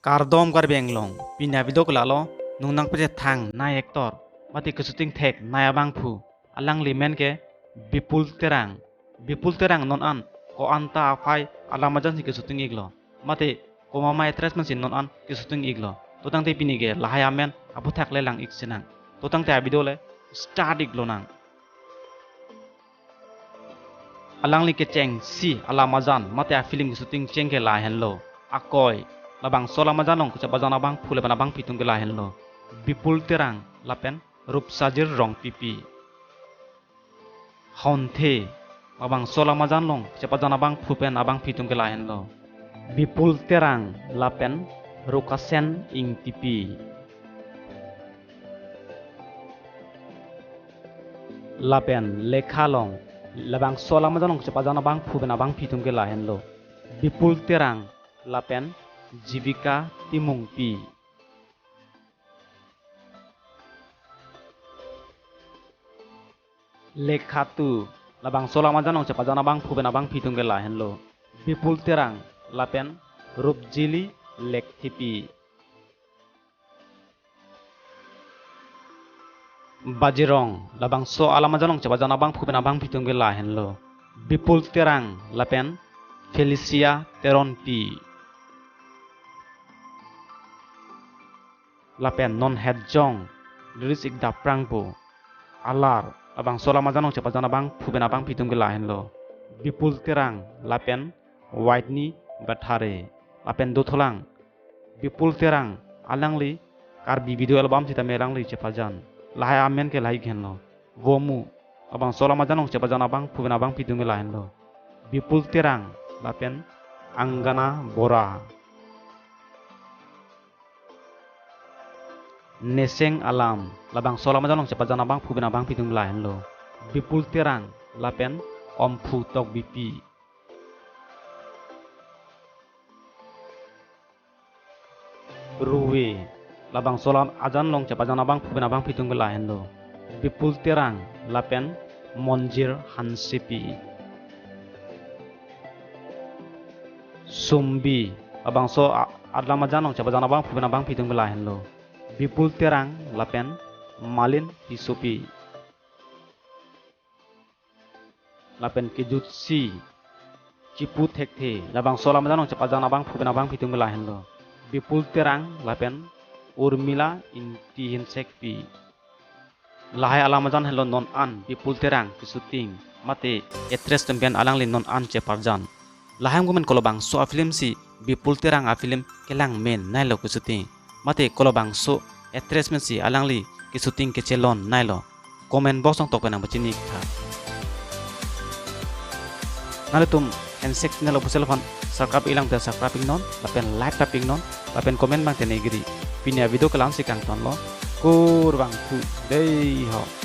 Kardom kar benglong pinya bidok lalo nungnang pje thang na ektor mati kesuting thek na abang phu alang limen ke bipul terang non an ko anta afai alamajan si kesuting iglo mati ko mama etres man sin non an kesuting iglo totang te pini ge lahaya men abu thak le lang iksenang totang te abidole start iglo nang alang li ke cheng si alamajan mati a feeling kesuting cheng ke la hello akoi labang sola majanong kuca bajana bang phule bana bang pitung ke lahen lo bipul terang lapen rup sajir rong pipi honte labang sola majanong kuca bajana bang phupen abang pitung ke lahen lo bipul terang lapen rukasen ing pipi lapen lekhalong labang sola majanong kuca bajana bang phupen abang pitung ke lahen lo bipul terang lapen Jivika Timungpi Lekhatu labang sola majanong cepajana bang phuben abang pitung ke lahen lo bipul terang lapen rupjili lekthipi Bajirong labang so alamajanong cepajana bang phuben abang pitung ke lahen lo bipul terang lapen Felicia Teronpi lapen non hedjong liris ikda prangpo alar abang sola majanong cepajana bang phuben abang pitung ke lahen lo bipul terang lapen whiteni bathare lapen dotholang bipul terang alangli karbi video album cita merangli cepajan lahai amen ke lahai ghen lo vomu abang sola majanong cepajana bang phuben abang pitung ke lahen lo bipul terang lapen anggana bora Neseng alam labang sola majanong cepajana bang phuben abang pitung lahen lo bipul terang lapen omphu tok bipi ruwe labang sola ajan long cepajana bang phuben abang pitung lahen lo bipul terang lapen monjir hansepi sumbi abang so adla majanong cepajana bang phuben abang pitung lahen lo bipul terang lapen malin hisopi lapen kejutsi cipu thekte labang sola majanong cepajana bang phuben abang pitung lahen lo bipul terang lapen urmila inti hinsekpi lahai alamajan hello non an bipul terang kisuting mate etres tempian alang lin non an ceparjan lahai gumen kolobang so a film si bipul terang a film kelang men nailo kisuting mate kolobang so etres mensi alangli ke shooting ke celon nailo comment box ong tokenang bachini kha nale tum ensek nalo buselfan subscribe ilang ta subscribe non lapen like taping non lapen comment bang tenegri pinya video kelang si kang ton lo kurbang tu dei ho